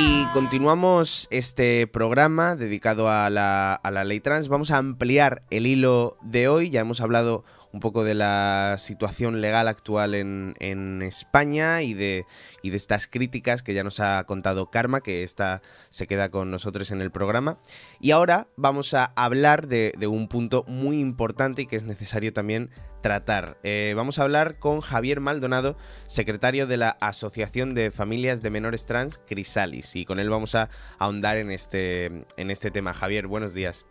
Y continuamos este programa dedicado a la ley trans. Vamos a ampliar el hilo de hoy. Ya hemos hablado un poco de la situación legal actual en España y de estas críticas que ya nos ha contado Karma, que se queda con nosotros en el programa. Y ahora vamos a hablar de un punto muy importante y que es necesario también tratar. Vamos a hablar con Javier Maldonado, secretario de la Asociación de Familias de Menores Trans, Crisalis, y con él vamos a ahondar en este tema. Javier, buenos días.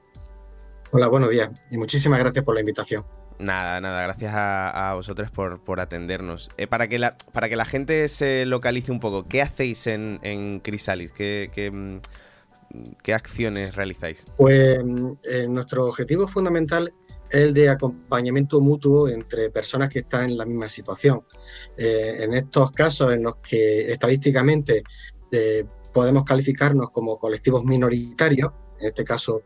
Hola, buenos días y muchísimas gracias por la invitación. Nada, gracias a vosotros por atendernos. Para que la gente se localice un poco, ¿qué hacéis en Crisalis? ¿Qué acciones realizáis? Pues nuestro objetivo fundamental es el de acompañamiento mutuo entre personas que están en la misma situación. En estos casos en los que estadísticamente podemos calificarnos como colectivos minoritarios, en este caso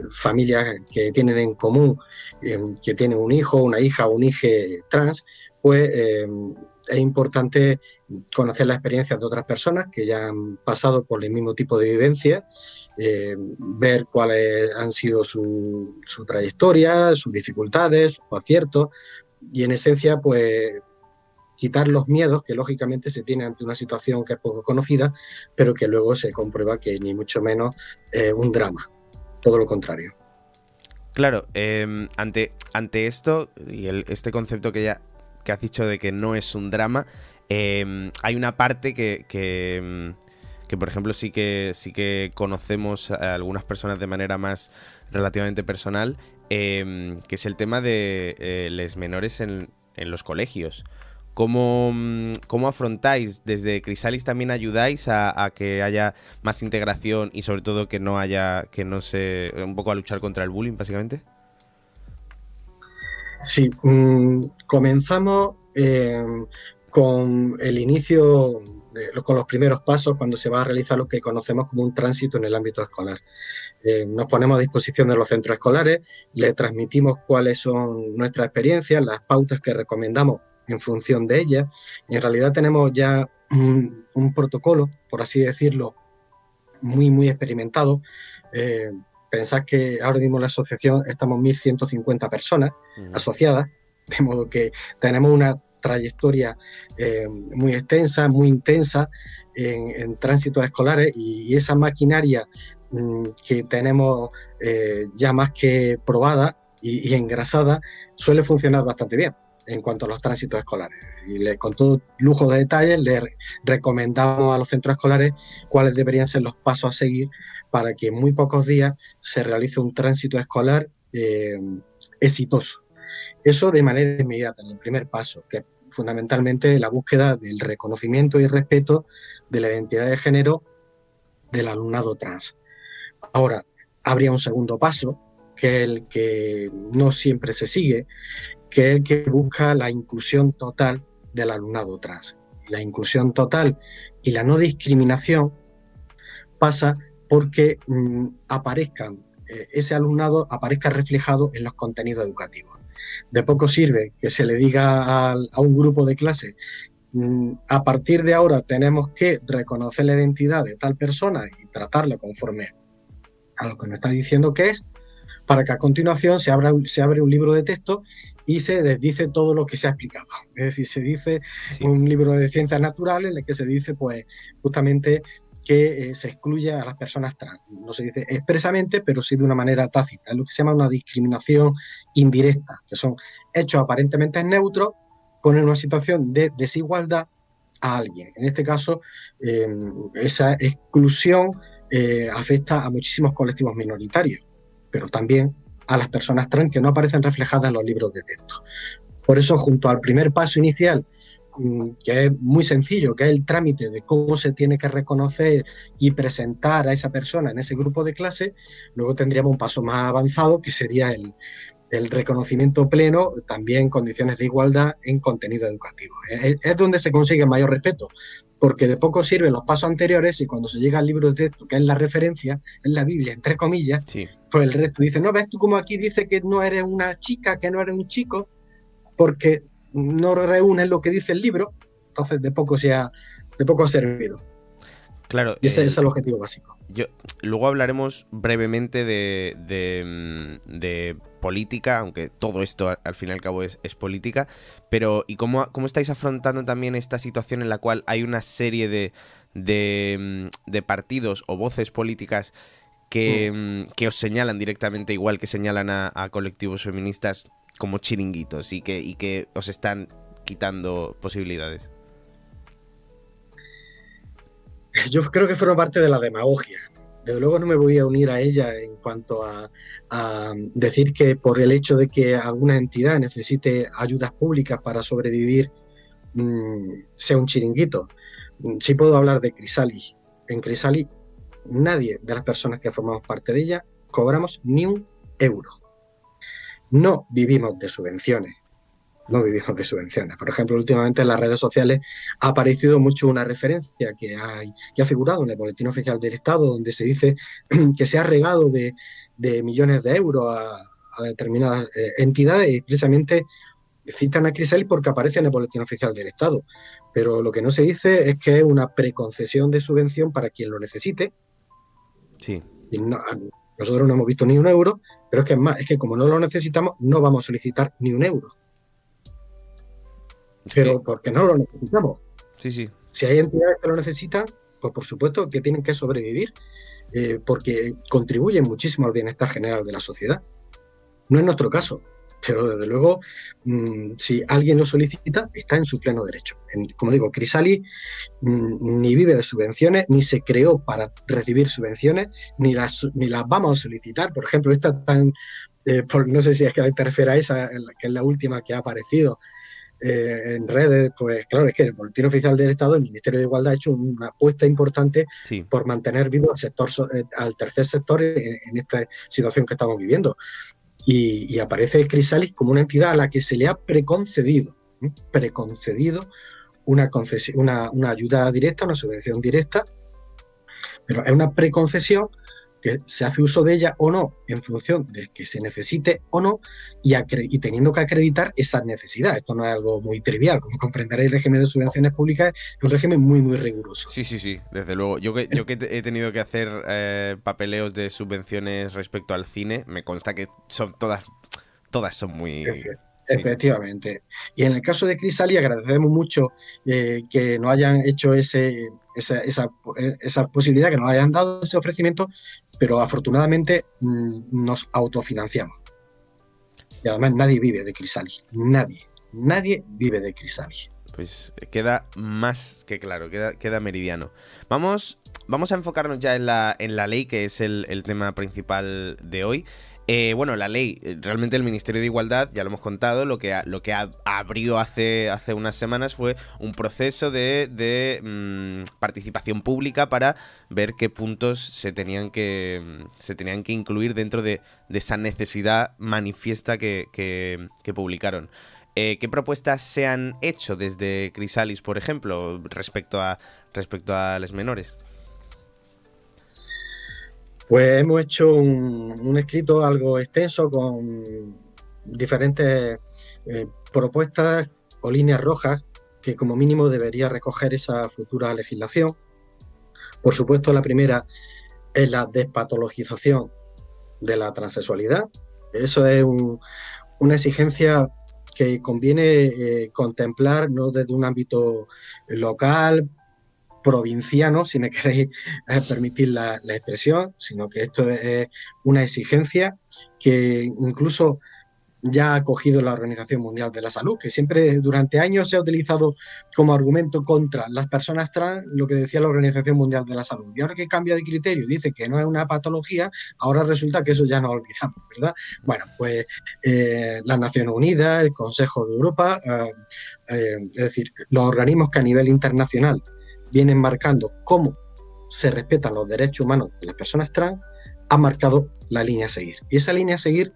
familias que tienen en común, que tienen un hijo, una hija o un hijo trans, pues es importante conocer las experiencias de otras personas que ya han pasado por el mismo tipo de vivencia, ver cuáles han sido su trayectoria, sus dificultades, sus aciertos, y en esencia, pues quitar los miedos que lógicamente se tienen ante una situación que es poco conocida, pero que luego se comprueba que ni mucho menos es un drama, todo lo contrario. Claro, ante esto y este concepto que has dicho de que no es un drama, hay una parte que por ejemplo sí que conocemos a algunas personas de manera más relativamente personal, que es el tema de los menores en los colegios. ¿Cómo afrontáis? ¿Desde Crisalis también ayudáis a que haya más integración y sobre todo un poco a luchar contra el bullying, básicamente? Sí, comenzamos con el inicio, con los primeros pasos cuando se va a realizar lo que conocemos como un tránsito en el ámbito escolar. Nos ponemos a disposición de los centros escolares, les transmitimos cuáles son nuestras experiencias, las pautas que recomendamos en función de ellas. Y en realidad tenemos ya un protocolo, por así decirlo, muy experimentado. Pensad que ahora mismo en la asociación estamos 1.150 personas asociadas, de modo que tenemos una trayectoria muy extensa, muy intensa en tránsitos escolares, y esa maquinaria que tenemos ya más que probada y engrasada suele funcionar bastante bien en cuanto a los tránsitos escolares. Es decir, con todo lujo de detalles, le recomendamos a los centros escolares cuáles deberían ser los pasos a seguir para que en muy pocos días se realice un tránsito escolar exitoso. Eso de manera inmediata, en el primer paso, que es fundamentalmente la búsqueda del reconocimiento y respeto de la identidad de género del alumnado trans. Ahora, habría un segundo paso, que es el que no siempre se sigue, que es el que busca la inclusión total del alumnado trans. La inclusión total y la no discriminación pasa porque ese alumnado aparezca reflejado en los contenidos educativos. De poco sirve que se le diga a un grupo de clase: a partir de ahora tenemos que reconocer la identidad de tal persona y tratarla conforme a lo que nos está diciendo que es, para que a continuación se abre un libro de texto y se desdice todo lo que se ha explicado. Es decir, se dice un libro de ciencias naturales en el que se dice, pues, justamente que se excluye a las personas trans. No se dice expresamente, pero sí de una manera tácita. Es lo que se llama una discriminación indirecta, que son hechos aparentemente neutros, ponen una situación de desigualdad a alguien. En este caso, esa exclusión afecta a muchísimos colectivos minoritarios, pero también a las personas trans que no aparecen reflejadas en los libros de texto. Por eso, junto al primer paso inicial, que es muy sencillo, que es el trámite de cómo se tiene que reconocer y presentar a esa persona en ese grupo de clase, luego tendríamos un paso más avanzado, que sería el reconocimiento pleno, también en condiciones de igualdad en contenido educativo. Es donde se consigue mayor respeto, porque de poco sirven los pasos anteriores y cuando se llega al libro de texto, que es la referencia, es la Biblia, entre comillas, pues el resto dice: no, ves tú como aquí dice que no eres una chica, que no eres un chico, porque no reúnes lo que dice el libro. Entonces de poco ha servido. Claro, Y ese es el objetivo básico. luego hablaremos brevemente de política, aunque todo esto al fin y al cabo es política, pero ¿y cómo estáis afrontando también esta situación en la cual hay una serie de partidos o voces políticas que os señalan directamente, igual que señalan a colectivos feministas, como chiringuitos y que os están quitando posibilidades? Yo creo que fueron parte de la demagogia. Desde luego no me voy a unir a ella en cuanto a decir que por el hecho de que alguna entidad necesite ayudas públicas para sobrevivir, sea un chiringuito. Sí puedo hablar de Crisalis. En Crisalis, nadie de las personas que formamos parte de ella cobramos ni un euro. No vivimos de subvenciones. No vivimos de subvenciones. Por ejemplo, últimamente en las redes sociales ha aparecido mucho una referencia que ha figurado en el Boletín Oficial del Estado, donde se dice que se ha regado de millones de euros a determinadas entidades y precisamente citan a Crisalis porque aparece en el Boletín Oficial del Estado. Pero lo que no se dice es que es una preconcesión de subvención para quien lo necesite. Sí. Y nosotros no hemos visto ni un euro, pero es que es más, es que como no lo necesitamos, no vamos a solicitar ni un euro. Pero porque no lo necesitamos. Sí, sí. Si hay entidades que lo necesitan, pues por supuesto que tienen que sobrevivir, porque contribuyen muchísimo al bienestar general de la sociedad. No es nuestro caso, pero desde luego, si alguien lo solicita, está en su pleno derecho. Como digo, Crisalis ni vive de subvenciones, ni se creó para recibir subvenciones, ni las vamos a solicitar. Por ejemplo, esta no sé si es que te refieres a esa, que es la última que ha aparecido, en redes, pues claro, es que el Boletín Oficial del Estado, el Ministerio de Igualdad ha hecho una apuesta importante por mantener vivo al tercer sector en esta situación que estamos viviendo. Y aparece Crisalis como una entidad a la que se le ha preconcedido una ayuda directa, una subvención directa, pero es una preconcesión que se hace uso de ella o no en función de que se necesite o no y teniendo que acreditar esa necesidad. Esto no es algo muy trivial, como comprenderéis, el régimen de subvenciones públicas es un régimen muy, muy riguroso. Sí, desde luego. Yo que he tenido que hacer papeleos de subvenciones respecto al cine, me consta que son todas son muy... Efectivamente. Y en el caso de Crisalis agradecemos mucho que nos hayan hecho esa posibilidad, que nos hayan dado ese ofrecimiento, pero afortunadamente nos autofinanciamos. Y además nadie vive de Crisalis. Nadie vive de Crisalis. Pues queda más que claro, queda meridiano. Vamos a enfocarnos ya en la ley, que es el tema principal de hoy. Bueno, la ley, realmente el Ministerio de Igualdad, ya lo hemos contado, lo que abrió hace unas semanas fue un proceso de participación pública para ver qué puntos se tenían que incluir dentro de esa necesidad manifiesta que publicaron. ¿Qué propuestas se han hecho desde Crisalis, por ejemplo, respecto a los menores? Pues hemos hecho un escrito algo extenso con diferentes propuestas o líneas rojas que como mínimo debería recoger esa futura legislación. Por supuesto, la primera es la despatologización de la transexualidad. Eso es una exigencia que conviene contemplar no desde un ámbito local, provinciano, si me queréis permitir la expresión, sino que esto es una exigencia que incluso ya ha acogido la Organización Mundial de la Salud, que siempre durante años se ha utilizado como argumento contra las personas trans lo que decía la Organización Mundial de la Salud. Y ahora que cambia de criterio, dice que no es una patología, ahora resulta que eso ya nos olvidamos, ¿verdad? Bueno, pues las Naciones Unidas, el Consejo de Europa, es decir, los organismos que a nivel internacional vienen marcando cómo se respetan los derechos humanos de las personas trans, han marcado la línea a seguir. Y esa línea a seguir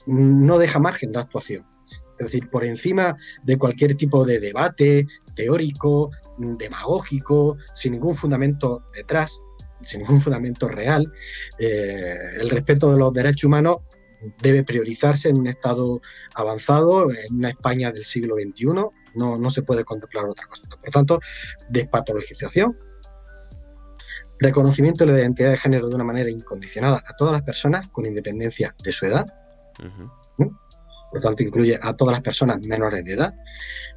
no deja margen de actuación. Es decir, por encima de cualquier tipo de debate teórico, demagógico, sin ningún fundamento detrás, sin ningún fundamento real, el respeto de los derechos humanos debe priorizarse en un estado avanzado, en una España del siglo XXI. No se puede contemplar otra cosa. Por tanto, despatologización. reconocimiento de la identidad de género de una manera incondicionada a todas las personas con independencia de su edad. ¿Mm? Por tanto, incluye a todas las personas menores de edad,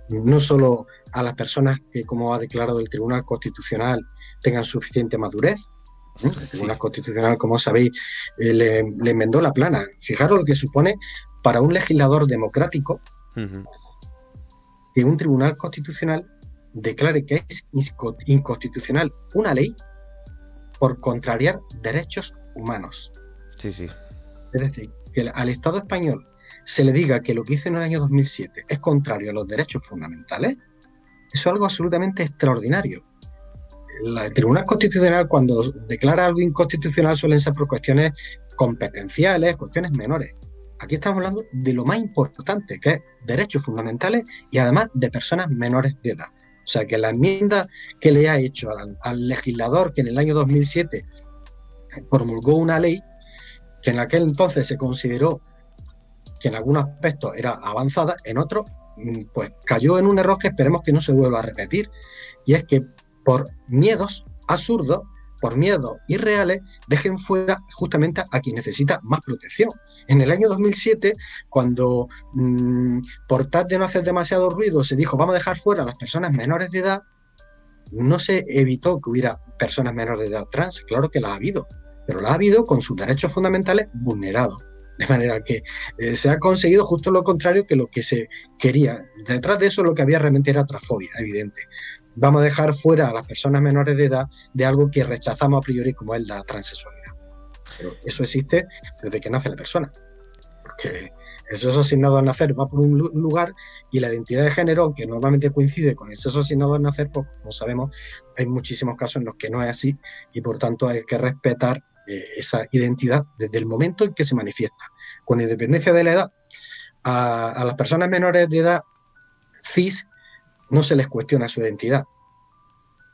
no solo a las personas que, como ha declarado el Tribunal Constitucional, tengan suficiente madurez. El Tribunal Constitucional, como sabéis, le enmendó la plana. Fijaros lo que supone para un legislador democrático que un Tribunal Constitucional declare que es inconstitucional una ley por contrariar derechos humanos. Sí, sí. Es decir, que al Estado español se le diga que lo que hizo en el año 2007 es contrario a los derechos fundamentales, eso es algo absolutamente extraordinario. El Tribunal Constitucional, cuando declara algo inconstitucional, suelen ser por cuestiones competenciales, cuestiones menores. Aquí estamos hablando de lo más importante, que es derechos fundamentales y además de personas menores de edad. O sea, que la enmienda que le ha hecho al legislador que en el año 2007 promulgó una ley que en aquel entonces se consideró que en algunos aspectos era avanzada, en otros pues cayó en un error que esperemos que no se vuelva a repetir, y es que por miedos absurdos, por miedos irreales, dejen fuera justamente a quien necesita más protección. En el año 2007, cuando por tal de no hacer demasiado ruido se dijo vamos a dejar fuera a las personas menores de edad, no se evitó que hubiera personas menores de edad trans, claro que las ha habido, pero las ha habido con sus derechos fundamentales vulnerados. De manera que se ha conseguido justo lo contrario que lo que se quería. Detrás de eso lo que había realmente era transfobia, evidente. Vamos a dejar fuera a las personas menores de edad de algo que rechazamos a priori como es la transexualidad. Pero eso existe desde que nace la persona. Porque el sexo asignado al nacer va por un lugar y la identidad de género, que normalmente coincide con el sexo asignado al nacer, pues como sabemos, hay muchísimos casos en los que no es así y por tanto hay que respetar esa identidad desde el momento en que se manifiesta. Con independencia de la edad, a las personas menores de edad cis no se les cuestiona su identidad.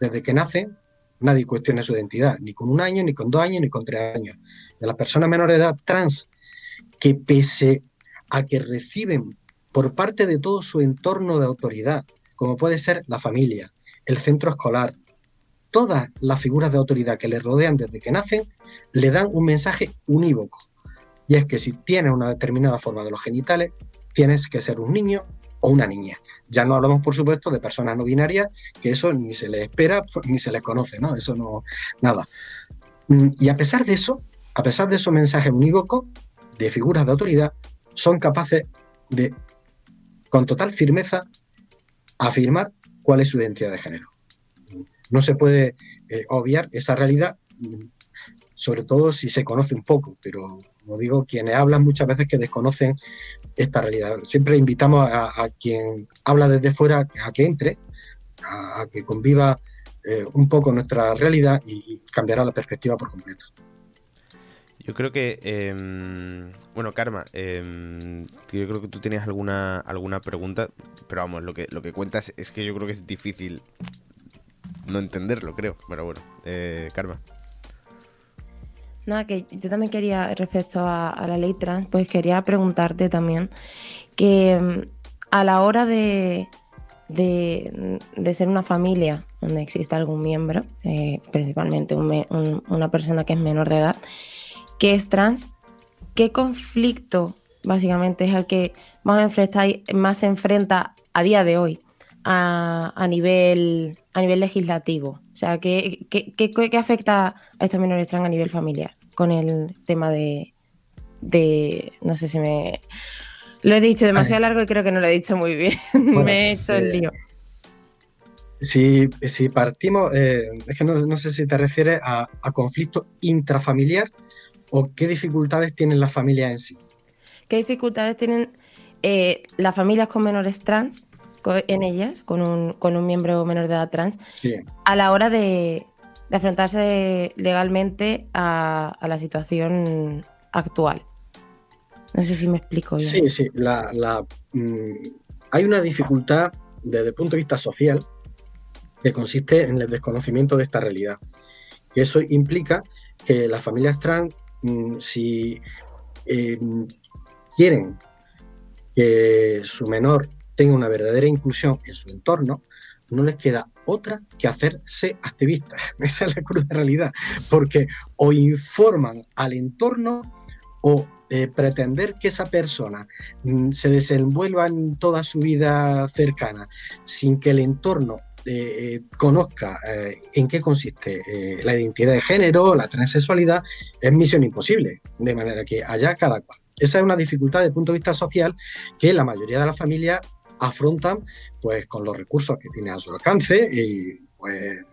Desde que nacen, nadie cuestiona su identidad, ni con 1 año, ni con 2 años, ni con 3 años. De las personas menores de edad trans, que pese a que reciben por parte de todo su entorno de autoridad, como puede ser la familia, el centro escolar, todas las figuras de autoridad que les rodean desde que nacen, le dan un mensaje unívoco. Y es que si tienes una determinada forma de los genitales, tienes que ser un niño o una niña. Ya no hablamos, por supuesto, de personas no binarias, que eso ni se les espera ni se les conoce, ¿no? Eso no, nada. Y a pesar de eso, a pesar de esos mensajes unívocos de figuras de autoridad, son capaces de, con total firmeza, afirmar cuál es su identidad de género. No se puede obviar esa realidad, sobre todo si se conoce un poco, pero como digo, quienes hablan muchas veces que desconocen esta realidad. Siempre invitamos a quien habla desde fuera a que entre, a que conviva un poco nuestra realidad y cambiará la perspectiva por completo. Yo creo que, bueno, Karma, yo creo que tú tenías alguna pregunta, pero vamos, lo que cuentas es que yo creo que es difícil no entenderlo, creo, pero bueno, Karma. Nada, que yo también quería, respecto a la ley trans, pues quería preguntarte también que a la hora de ser una familia donde exista algún miembro, principalmente una persona que es menor de edad, que es trans, ¿qué conflicto básicamente es el que más se enfrenta a día de hoy a nivel legislativo? O sea, ¿qué afecta a estos menores trans a nivel familiar con el tema de no sé si me... Lo he dicho demasiado largo y creo que no lo he dicho muy bien. Bueno, me he hecho el lío. Si partimos, es que no sé si te refieres a conflicto intrafamiliar o qué dificultades tienen las familias en sí. ¿Qué dificultades tienen las familias con menores trans, en ellas, con un miembro menor de edad trans, sí, a la hora de afrontarse legalmente a la situación actual? No sé si me explico bien. Sí, hay una dificultad desde el punto de vista social que consiste en el desconocimiento de esta realidad. Y eso implica que las familias trans, si quieren que su menor tenga una verdadera inclusión en su entorno, no les queda otra que hacerse activistas. Esa es la cruda realidad, porque o informan al entorno o pretender que esa persona se desenvuelva en toda su vida cercana sin que el entorno conozca en qué consiste la identidad de género, la transexualidad, es misión imposible, de manera que allá cada cual. Esa es una dificultad desde el punto de vista social que la mayoría de las familias afrontan pues con los recursos que tienen a su alcance y pues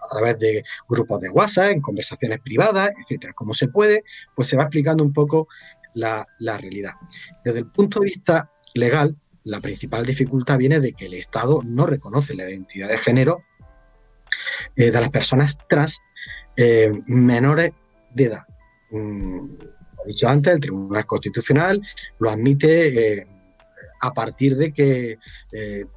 a través de grupos de WhatsApp, en conversaciones privadas, etcétera. Como se puede, pues se va explicando un poco la realidad. Desde el punto de vista legal, la principal dificultad viene de que el Estado no reconoce la identidad de género de las personas trans menores de edad. Como he dicho antes, el Tribunal Constitucional lo admite a partir de que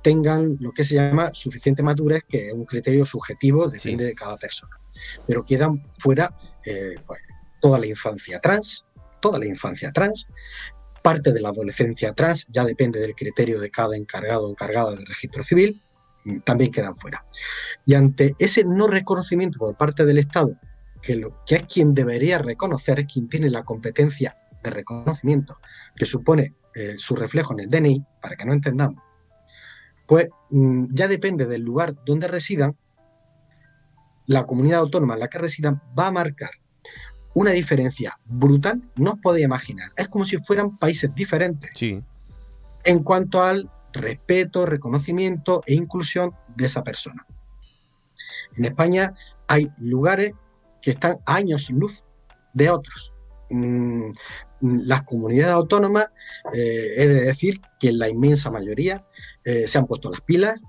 tengan lo que se llama suficiente madurez, que es un criterio subjetivo, depende de cada persona. Pero quedan fuera pues, toda la infancia trans, parte de la adolescencia trans, ya depende del criterio de cada encargado o encargada del registro civil, también quedan fuera. Y ante ese no reconocimiento por parte del Estado, que es quien debería reconocer, es quien tiene la competencia de reconocimiento, que supone su reflejo en el DNI, para que no entendamos, pues ya depende del lugar donde residan, la comunidad autónoma en la que residan va a marcar una diferencia brutal, no os podéis imaginar. Es como si fueran países diferentes en cuanto al respeto, reconocimiento e inclusión de esa persona. En España hay lugares que están a años luz de otros. Las comunidades autónomas, he de decir que en la inmensa mayoría se han puesto las pilas.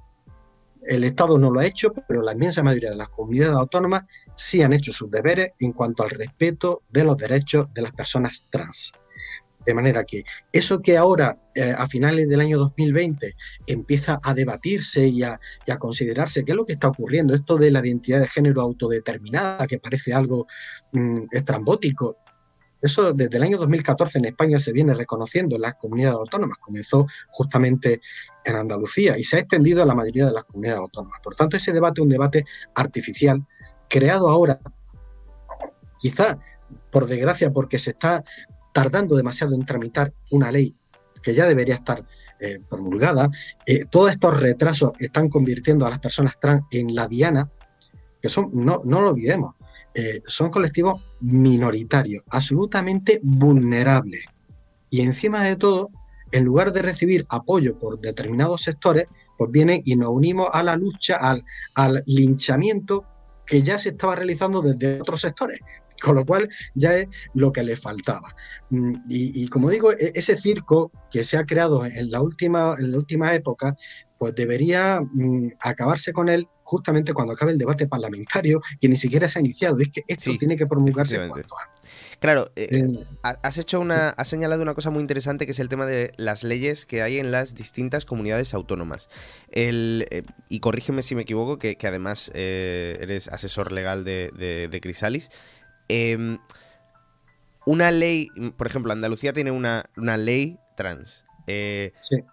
El Estado no lo ha hecho, pero la inmensa mayoría de las comunidades autónomas sí han hecho sus deberes en cuanto al respeto de los derechos de las personas trans. De manera que eso que ahora, a finales del año 2020, empieza a debatirse y a considerarse qué es lo que está ocurriendo, esto de la identidad de género autodeterminada, que parece algo estrambótico, eso desde el año 2014 en España se viene reconociendo en las comunidades autónomas, comenzó justamente en Andalucía y se ha extendido a la mayoría de las comunidades autónomas. Por tanto, ese debate es un debate artificial, creado ahora, quizá por desgracia porque se está tardando demasiado en tramitar una ley que ya debería estar promulgada. Todos estos retrasos están convirtiendo a las personas trans en la diana, que son, no lo olvidemos, son colectivos minoritarios, absolutamente vulnerables. Y encima de todo, en lugar de recibir apoyo por determinados sectores, pues vienen y nos unimos a la lucha, al linchamiento que ya se estaba realizando desde otros sectores. Con lo cual ya es lo que le faltaba. Y como digo, ese circo que se ha creado en la última época, pues debería acabarse con él justamente cuando acabe el debate parlamentario, que ni siquiera se ha iniciado. Es que esto tiene que promulgarse cuanto antes. Claro, has señalado una cosa muy interesante, que es el tema de las leyes que hay en las distintas comunidades autónomas. Y corrígeme si me equivoco, que además eres asesor legal de Chrysalis. Una ley, por ejemplo, Andalucía tiene una ley trans. Sí.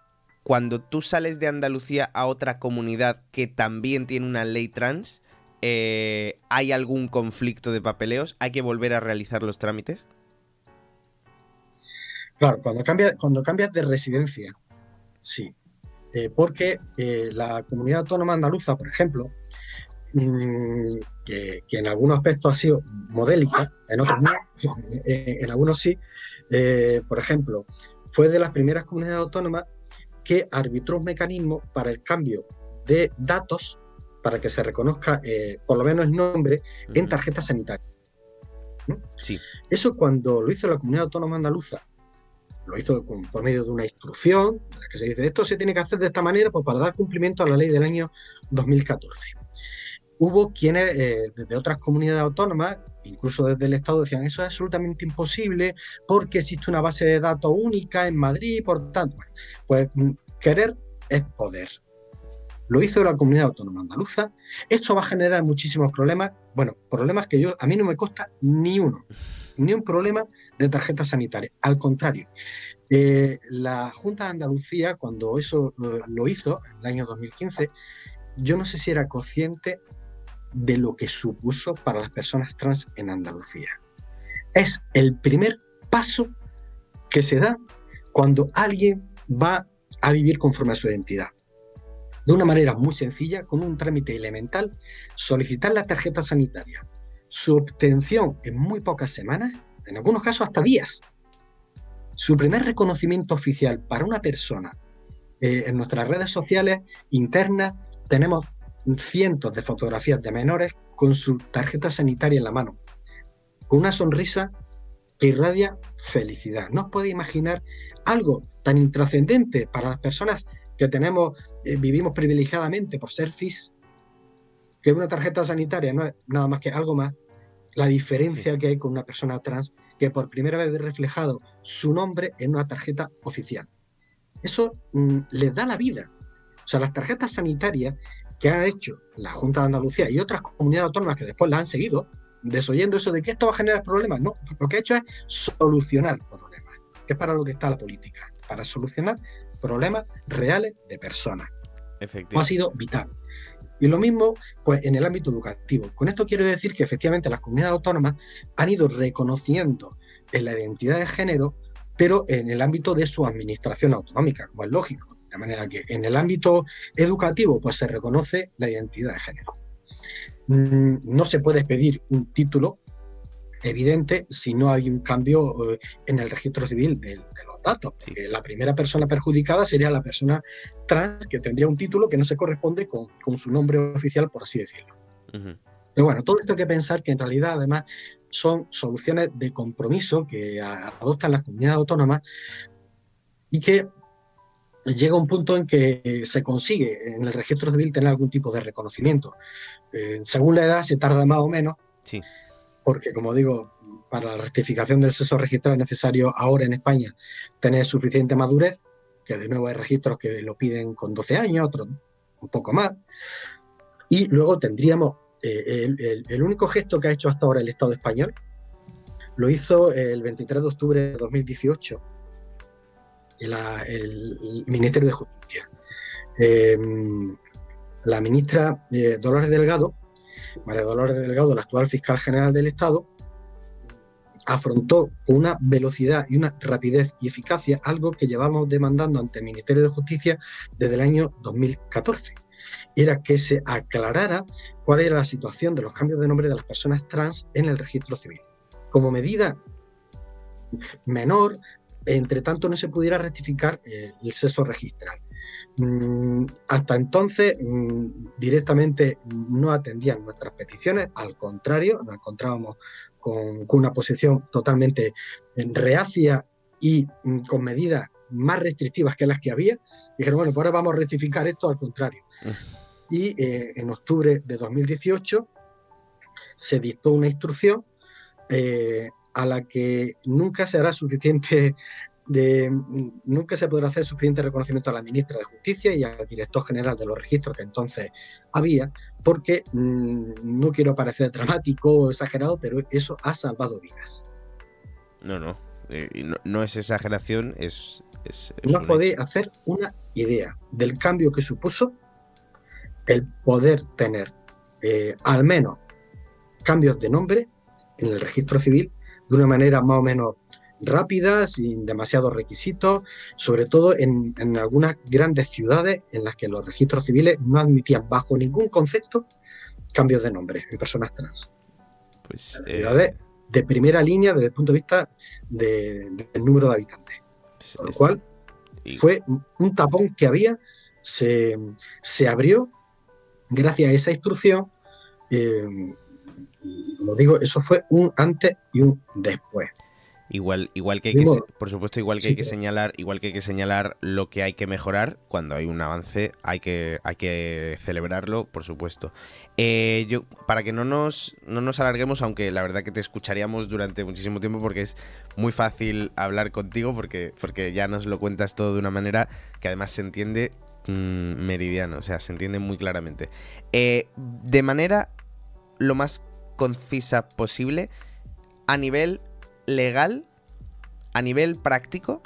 Cuando tú sales de Andalucía a otra comunidad que también tiene una ley trans, ¿hay algún conflicto de papeleos? ¿Hay que volver a realizar los trámites? Claro, cuando cambias de residencia, sí. Porque la comunidad autónoma andaluza, por ejemplo, que en algunos aspectos ha sido modélica, en otros no, en algunos sí. Por ejemplo, fue de las primeras comunidades autónomas que arbitró un mecanismo para el cambio de datos para que se reconozca por lo menos el nombre en tarjeta sanitaria. Sí. Eso, cuando lo hizo la comunidad autónoma andaluza, lo hizo por medio de una instrucción en la que se dice: esto se tiene que hacer de esta manera, pues, para dar cumplimiento a la ley del año 2014. Hubo quienes desde otras comunidades autónomas, incluso desde el Estado, decían: eso es absolutamente imposible porque existe una base de datos única en Madrid, por tanto, pues querer es poder. Lo hizo la comunidad autónoma andaluza. Esto va a generar muchísimos problemas, bueno, problemas que a mí no me consta ni un problema de tarjeta sanitaria. Al contrario, la Junta de Andalucía, cuando eso lo hizo, en el año 2015, yo no sé si era consciente de lo que supuso para las personas trans en Andalucía. Es el primer paso que se da cuando alguien va a vivir conforme a su identidad. De una manera muy sencilla, con un trámite elemental, solicitar la tarjeta sanitaria. Su obtención en muy pocas semanas, en algunos casos hasta días. Su primer reconocimiento oficial para una persona. En nuestras redes sociales internas tenemos cientos de fotografías de menores con su tarjeta sanitaria en la mano, con una sonrisa que irradia felicidad. No os podéis imaginar algo tan intrascendente para las personas que vivimos privilegiadamente por ser cis, que una tarjeta sanitaria no es nada más que algo más. La diferencia que hay con una persona trans que por primera vez ve reflejado su nombre en una tarjeta oficial. Eso les da la vida. O sea, las tarjetas sanitarias que ha hecho la Junta de Andalucía y otras comunidades autónomas que después la han seguido, desoyendo eso de que esto va a generar problemas, no, lo que ha hecho es solucionar problemas, que es para lo que está la política, para solucionar problemas reales de personas. Ha sido vital. Y lo mismo pues, en el ámbito educativo. Con esto quiero decir que efectivamente las comunidades autónomas han ido reconociendo en la identidad de género, pero en el ámbito de su administración autonómica, como es lógico. De manera que en el ámbito educativo pues, se reconoce la identidad de género. No se puede pedir un título evidente si no hay un cambio en el registro civil de los datos. Sí. La primera persona perjudicada sería la persona trans que tendría un título que no se corresponde con su nombre oficial, por así decirlo. Uh-huh. Pero bueno, todo esto hay que pensar que en realidad además son soluciones de compromiso que adoptan las comunidades autónomas y que llega un punto en que se consigue en el registro civil tener algún tipo de reconocimiento. Según la edad se tarda más o menos, sí. Porque como digo, para la rectificación del sexo registral es necesario ahora en España tener suficiente madurez, que de nuevo hay registros que lo piden con 12 años, otros un poco más. Y luego tendríamos el único gesto que ha hecho hasta ahora el Estado español, lo hizo el 23 de octubre de 2018, el Ministerio de Justicia. La ministra Dolores Delgado, María Dolores Delgado, la actual fiscal general del Estado, afrontó con una velocidad y una rapidez y eficacia algo que llevamos demandando ante el Ministerio de Justicia desde el año 2014. Era que se aclarara cuál era la situación de los cambios de nombre de las personas trans en el registro civil. Como medida menor, entre tanto no se pudiera rectificar el sexo registral. Hasta entonces directamente no atendían nuestras peticiones, al contrario, nos encontrábamos con una posición totalmente reacia y con medidas más restrictivas que las que había. Dijeron, bueno, pues ahora vamos a rectificar esto, al contrario. Y en octubre de 2018 se dictó una instrucción a la que nunca se hará suficiente nunca se podrá hacer suficiente reconocimiento a la ministra de Justicia y al director general de los registros que entonces había, porque no quiero parecer dramático o exagerado, pero eso ha salvado vidas. No es exageración, es no os podéis hacer una idea del cambio que supuso el poder tener al menos cambios de nombre en el registro civil de una manera más o menos rápida, sin demasiados requisitos, sobre todo en algunas grandes ciudades en las que los registros civiles no admitían bajo ningún concepto cambios de nombre en personas trans. Pues, ciudades de primera línea desde el punto de vista del número de habitantes. Con lo cual fue un tapón que había, se abrió gracias a esa instrucción. Como digo, eso fue un antes y un después. Igual que hay por supuesto, igual que hay que señalar lo que hay que mejorar. Cuando hay un avance hay que celebrarlo, por supuesto. Yo, para que no nos alarguemos, aunque la verdad que te escucharíamos durante muchísimo tiempo, porque es muy fácil hablar contigo, porque ya nos lo cuentas todo de una manera que además se entiende meridiano, o sea, se entiende muy claramente. De manera lo más concisa posible, a nivel legal, a nivel práctico,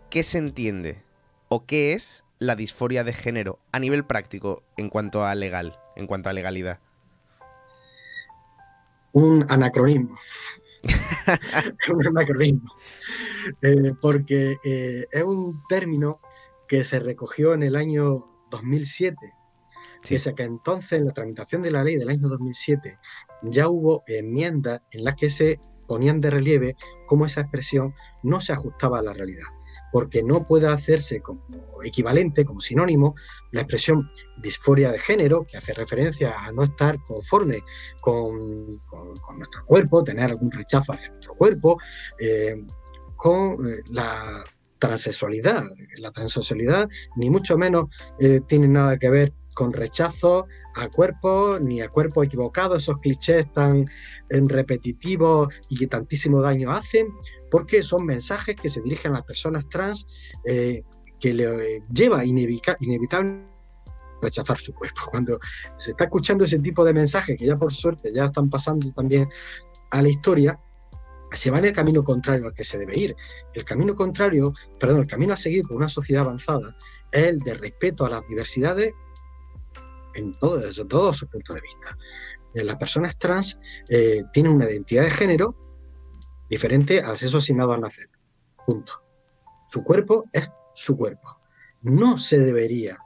¿qué se entiende o qué es la disforia de género a nivel práctico en cuanto a legalidad? Un anacronismo. Un anacronismo. Porque es un término que se recogió en el año 2007. Sí. Pese a que entonces, en la tramitación de la ley del año 2007, ya hubo enmiendas en las que se ponían de relieve cómo esa expresión no se ajustaba a la realidad, porque no puede hacerse como equivalente, como sinónimo, la expresión disforia de género, que hace referencia a no estar conforme con nuestro cuerpo, tener algún rechazo hacia nuestro cuerpo, con la transexualidad. La transexualidad ni mucho menos tiene nada que ver con rechazo a cuerpos, ni a cuerpos equivocados, esos clichés tan repetitivos y que tantísimo daño hacen, porque son mensajes que se dirigen a las personas trans que le lleva inevitable rechazar su cuerpo. Cuando se está escuchando ese tipo de mensajes, que ya por suerte ya están pasando también a la historia, se va en el camino contrario al que se debe ir. El camino a seguir por una sociedad avanzada es el de respeto a las diversidades desde todos sus puntos de vista. Las personas trans tienen una identidad de género diferente al sexo asignado al nacer. Punto. Su cuerpo es su cuerpo. No se debería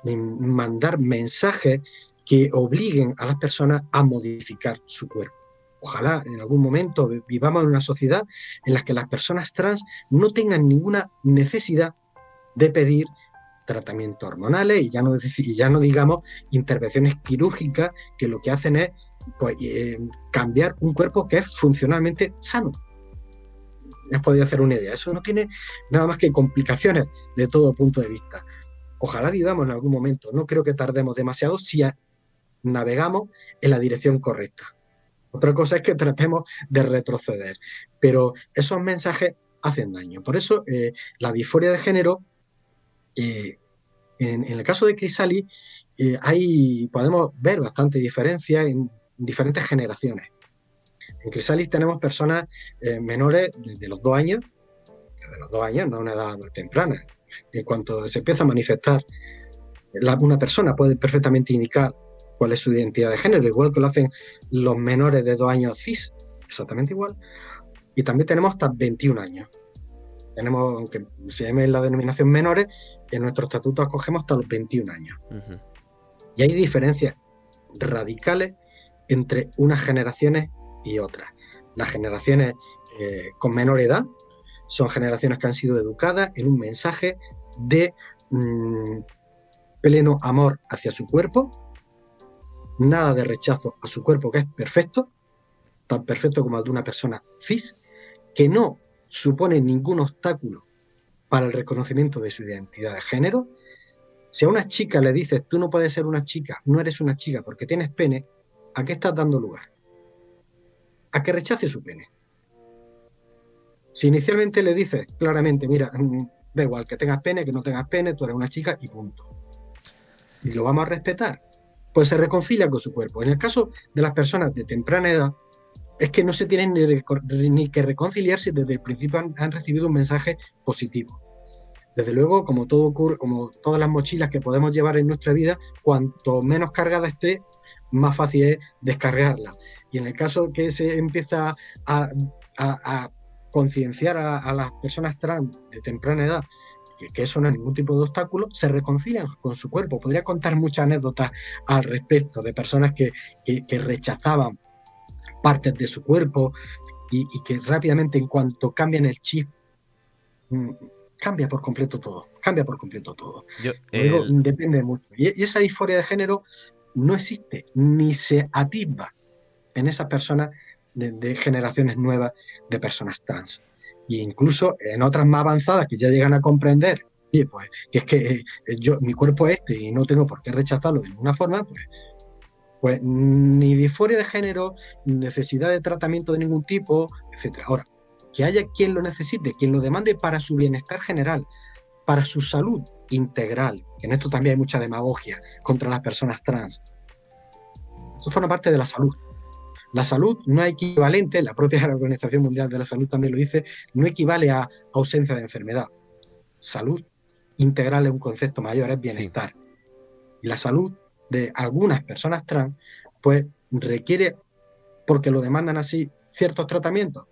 mandar mensajes que obliguen a las personas a modificar su cuerpo. Ojalá en algún momento vivamos en una sociedad en la que las personas trans no tengan ninguna necesidad de pedir tratamientos hormonales y ya no digamos intervenciones quirúrgicas que lo que hacen es cambiar un cuerpo que es funcionalmente sano. ¿Has podido hacer una idea? Eso no tiene nada más que complicaciones de todo punto de vista. Ojalá vivamos en algún momento. No creo que tardemos demasiado si navegamos en la dirección correcta. Otra cosa es que tratemos de retroceder, pero esos mensajes hacen daño. Por eso la disforia de género, en el caso de Chrysalis, podemos ver bastante diferencia en diferentes generaciones. En Chrysalis tenemos personas menores de los 2 años, no una edad temprana. En cuanto se empieza a manifestar, una persona puede perfectamente indicar cuál es su identidad de género, igual que lo hacen los menores de 2 años cis, exactamente igual. Y también tenemos hasta 21 años. Aunque se llame la denominación menores, en nuestro estatuto acogemos hasta los 21 años. Uh-huh. Y hay diferencias radicales entre unas generaciones y otras. Las generaciones con menor edad son generaciones que han sido educadas en un mensaje de pleno amor hacia su cuerpo, nada de rechazo a su cuerpo, que es perfecto, tan perfecto como el de una persona cis, que no supone ningún obstáculo para el reconocimiento de su identidad de género. Si a una chica le dices, tú no puedes ser una chica, no eres una chica porque tienes pene, ¿a qué estás dando lugar? A que rechace su pene. Si inicialmente le dices claramente, mira, da igual que tengas pene, que no tengas pene, tú eres una chica y punto. Y lo vamos a respetar. Pues se reconcilia con su cuerpo. En el caso de las personas de temprana edad, es que no se tienen ni que reconciliar si desde el principio han recibido un mensaje positivo. Desde luego, como todo ocurre, como todas las mochilas que podemos llevar en nuestra vida, cuanto menos cargada esté, más fácil es descargarla. Y en el caso que se empieza a concienciar a las personas trans de temprana edad que eso no es ningún tipo de obstáculo, se reconcilian con su cuerpo. Podría contar muchas anécdotas al respecto de personas que rechazaban partes de su cuerpo y que rápidamente, en cuanto cambian el chip, cambia por completo todo. Depende mucho. Y esa disforia de género no existe, ni se atisba en esas personas de generaciones nuevas de personas trans. E incluso en otras más avanzadas que ya llegan a comprender, oye, pues, que es que mi cuerpo es este y no tengo por qué rechazarlo de ninguna forma, pues ni disforia de género, necesidad de tratamiento de ningún tipo, etc. Ahora, que haya quien lo necesite, quien lo demande para su bienestar general, para su salud integral, que en esto también hay mucha demagogia contra las personas trans. Eso forma parte de la salud. La salud no es equivalente, la propia Organización Mundial de la Salud también lo dice, no equivale a ausencia de enfermedad. Salud integral es un concepto mayor, es bienestar. Sí. Y la salud de algunas personas trans, pues requiere, porque lo demandan así, ciertos tratamientos,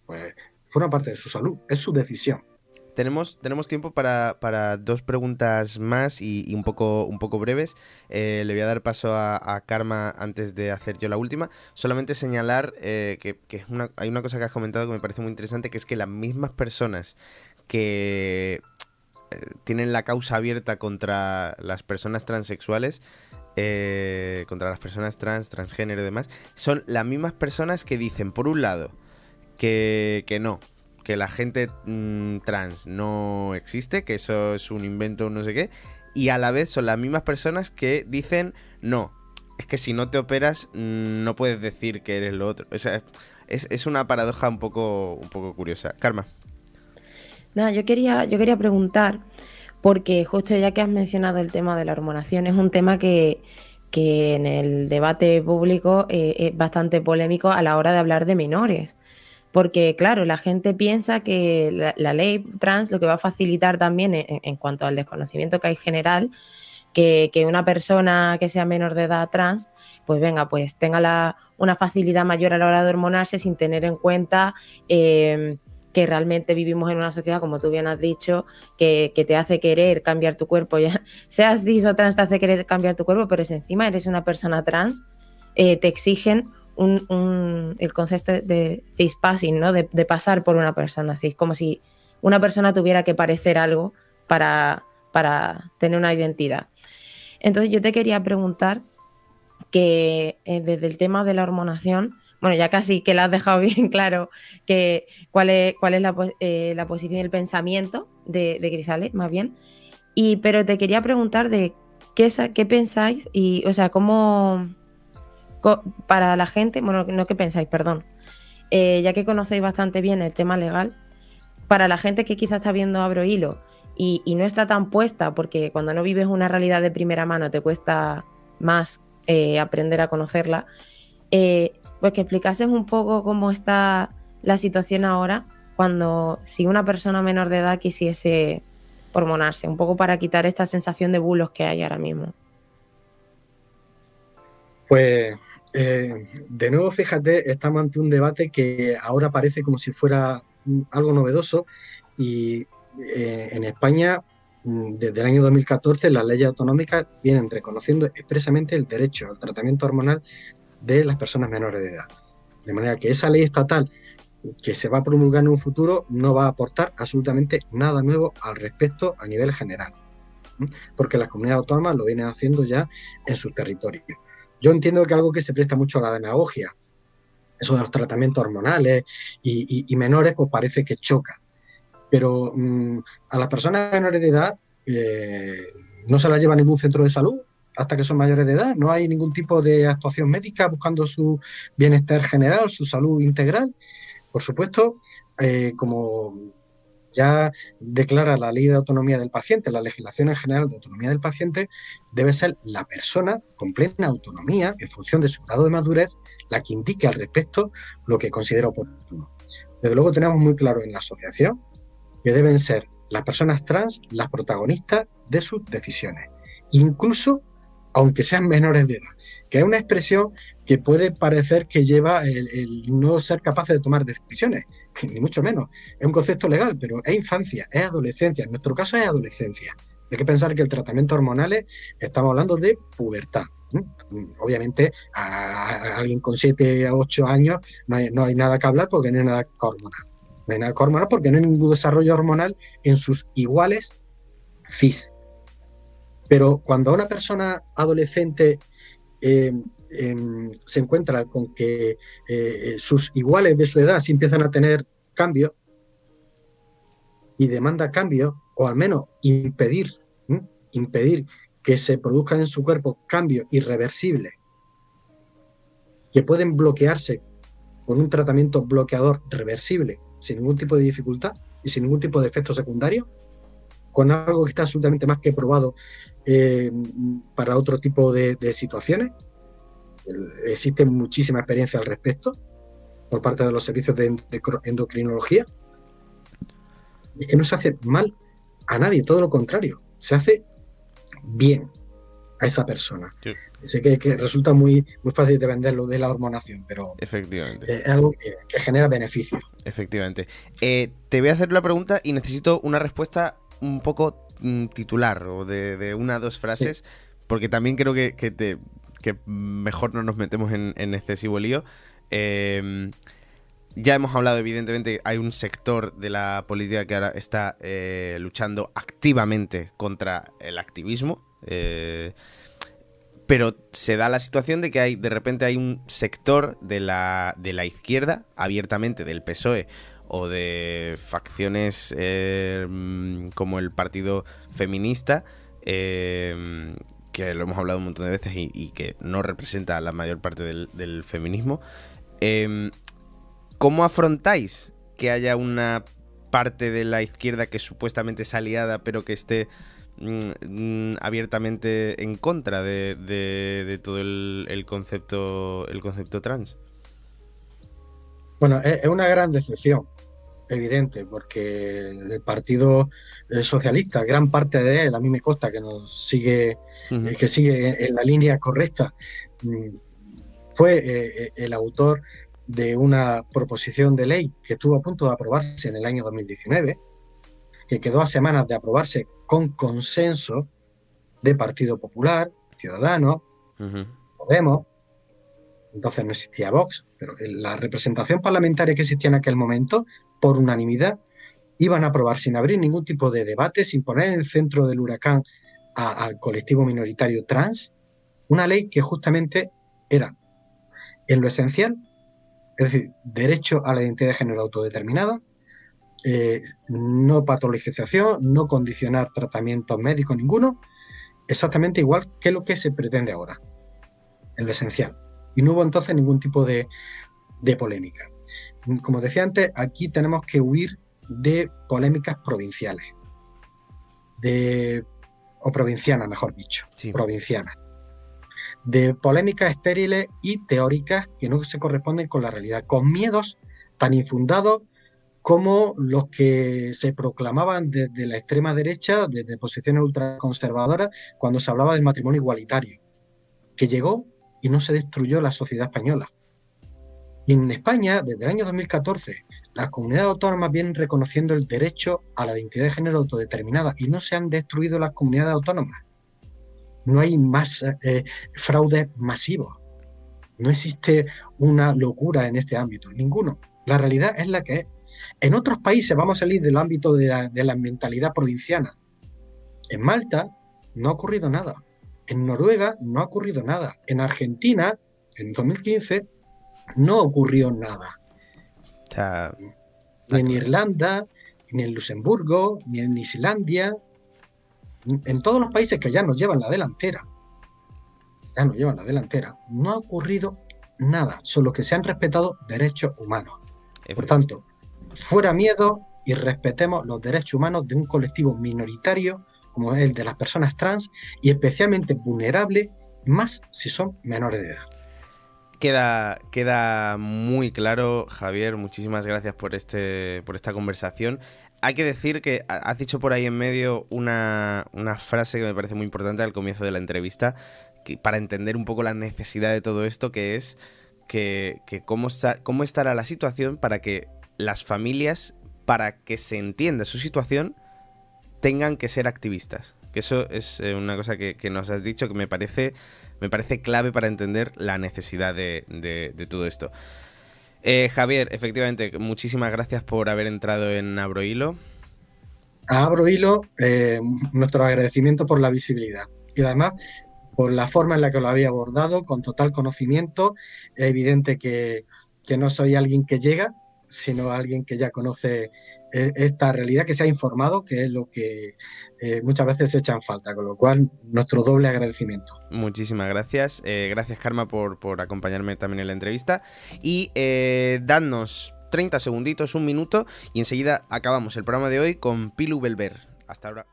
pues forma parte de su salud, es su decisión. Tenemos tiempo para dos preguntas más y un poco breves. Le voy a dar paso a Karma antes de hacer yo la última. Solamente señalar que hay una cosa que has comentado que me parece muy interesante, que es que las mismas personas que tienen la causa abierta contra las personas transexuales, contra las personas transgénero y demás, son las mismas personas que dicen, por un lado, que no, que la gente trans no existe, que eso es un invento, no sé qué, y a la vez son las mismas personas que dicen, no, es que si no te operas no puedes decir que eres lo otro. O sea, es una paradoja un poco curiosa. Karma. Nada, yo quería preguntar, porque justo ya que has mencionado el tema de la hormonación, es un tema que en el debate público es bastante polémico a la hora de hablar de menores. Porque, claro, la gente piensa que la ley trans lo que va a facilitar también en cuanto al desconocimiento que hay general, que una persona que sea menor de edad trans, pues venga, pues tenga una facilidad mayor a la hora de hormonarse sin tener en cuenta que realmente vivimos en una sociedad, como tú bien has dicho, que te hace querer cambiar tu cuerpo. Ya seas cis o trans, te hace querer cambiar tu cuerpo, pero si encima eres una persona trans, te exigen el concepto de cispassing, ¿no? De pasar por una persona cis, como si una persona tuviera que parecer algo para tener una identidad. Entonces yo te quería preguntar que desde el tema de la hormonación, bueno, ya casi que la has dejado bien claro que cuál es la posición y el pensamiento de Crisales, más bien, pero te quería preguntar de qué pensáis y, o sea, cómo para la gente, bueno, no qué pensáis, perdón, ya que conocéis bastante bien el tema legal, para la gente que quizás está viendo Abro Hilo y no está tan puesta, porque cuando no vives una realidad de primera mano te cuesta más aprender a conocerla, pues que explicases un poco cómo está la situación ahora si una persona menor de edad quisiese hormonarse, un poco para quitar esta sensación de bulos que hay ahora mismo. Pues de nuevo, fíjate, estamos ante un debate que ahora parece como si fuera algo novedoso y en España, desde el año 2014, las leyes autonómicas vienen reconociendo expresamente el derecho al tratamiento hormonal de las personas menores de edad. De manera que esa ley estatal que se va a promulgar en un futuro no va a aportar absolutamente nada nuevo al respecto a nivel general, porque las comunidades autónomas lo vienen haciendo ya en sus territorios. Yo entiendo que algo que se presta mucho a la demagogia, eso de los tratamientos hormonales y menores, pues parece que choca. Pero a las personas menores de edad no se las lleva a ningún centro de salud hasta que son mayores de edad. No hay ningún tipo de actuación médica buscando su bienestar general, su salud integral. Por supuesto, como ya declara la Ley de Autonomía del Paciente, la legislación en general de autonomía del paciente, debe ser la persona con plena autonomía, en función de su grado de madurez, la que indique al respecto lo que considera oportuno. Desde luego tenemos muy claro en la asociación que deben ser las personas trans las protagonistas de sus decisiones, incluso aunque sean menores de edad, que es una expresión que puede parecer que lleva el no ser capaces de tomar decisiones, ni mucho menos. Es un concepto legal, pero es infancia, es adolescencia. En nuestro caso es adolescencia. Hay que pensar que el tratamiento hormonal estamos hablando de pubertad. Obviamente, a alguien con 7 a 8 años no hay nada que hablar porque no hay nada hormonal. No hay nada hormonal porque no hay ningún desarrollo hormonal en sus iguales cis. Pero cuando una persona adolescente se encuentra con que sus iguales de su edad sí empiezan a tener cambios y demanda cambios, o al menos impedir que se produzcan en su cuerpo cambios irreversibles que pueden bloquearse con un tratamiento bloqueador reversible sin ningún tipo de dificultad y sin ningún tipo de efecto secundario, con algo que está absolutamente más que probado para otro tipo de situaciones. Existe muchísima experiencia al respecto por parte de los servicios de endocrinología. Es que no se hace mal a nadie, todo lo contrario, se hace bien a esa persona. Sí. Sé que resulta muy fácil de vender lo de la hormonación, pero Efectivamente. es algo que genera beneficios. Efectivamente. Te voy a hacer la pregunta y necesito una respuesta un poco titular o de una o dos frases, sí, porque también creo que mejor no nos metemos en excesivo lío. Ya hemos hablado, evidentemente, hay un sector de la política que ahora está luchando activamente contra el activismo, pero se da la situación de que de repente hay un sector de la izquierda, abiertamente del PSOE, o de facciones como el Partido Feminista, que lo hemos hablado un montón de veces y que no representa la mayor parte del feminismo. ¿Cómo afrontáis que haya una parte de la izquierda que supuestamente es aliada, pero que esté abiertamente en contra de todo el concepto trans? Bueno, es una gran decepción, evidente, porque el Partido Socialista, gran parte de él, a mí me consta que nos sigue, que sigue en la línea correcta, fue el autor de una proposición de ley que estuvo a punto de aprobarse en el año 2019, que quedó a semanas de aprobarse con consenso de Partido Popular, Ciudadanos, Podemos. Entonces no existía Vox, pero la representación parlamentaria que existía en aquel momento, por unanimidad, iban a aprobar sin abrir ningún tipo de debate, sin poner en el centro del huracán al colectivo minoritario trans, una ley que justamente era, en lo esencial, es decir, derecho a la identidad de género autodeterminada, no patologización, no condicionar tratamientos médicos ninguno, exactamente igual que lo que se pretende ahora, en lo esencial. Y no hubo entonces ningún tipo de polémica. Como decía antes, aquí tenemos que huir de polémicas provinciales, o provincianas, mejor dicho, sí, provincianas, de polémicas estériles y teóricas que no se corresponden con la realidad, con miedos tan infundados como los que se proclamaban desde la extrema derecha, desde posiciones ultraconservadoras, cuando se hablaba del matrimonio igualitario, que llegó y no se destruyó la sociedad española. Y en España, desde el año 2014, las comunidades autónomas vienen reconociendo el derecho a la identidad de género autodeterminada y no se han destruido las comunidades autónomas. No hay más fraudes masivos. No existe una locura en este ámbito, ninguno. La realidad es la que es. En otros países vamos a salir del ámbito de la mentalidad provinciana. En Malta no ha ocurrido nada. En Noruega no ha ocurrido nada. En Argentina, en 2015, no ocurrió nada. Ni en Irlanda, ni en Luxemburgo, ni en Islandia. En todos los países que ya nos llevan la delantera, no ha ocurrido nada, solo que se han respetado derechos humanos. Por tanto, fuera miedo y respetemos los derechos humanos de un colectivo minoritario como es el de las personas trans y especialmente vulnerable, más si son menores de edad. Queda muy claro, Javier. Muchísimas gracias por esta conversación. Hay que decir que has dicho por ahí en medio una frase que me parece muy importante al comienzo de la entrevista, para entender un poco la necesidad de todo esto, que es que cómo estará la situación para que las familias, para que se entienda su situación, tengan que ser activistas. Que eso es una cosa que nos has dicho que me parece clave para entender la necesidad de todo esto. Javier, efectivamente, muchísimas gracias por haber entrado en Abrohilo. A Abrohilo, nuestro agradecimiento por la visibilidad y además por la forma en la que lo había abordado, con total conocimiento. Es evidente que no soy alguien que llega, sino alguien que ya conoce esta realidad, que se ha informado, que es lo que muchas veces se echa en falta, con lo cual nuestro doble agradecimiento. Muchísimas gracias. Gracias, Karma, por acompañarme también en la entrevista. Y dadnos 30 segunditos, un minuto, y enseguida acabamos el programa de hoy con Pilu Belver. Hasta ahora.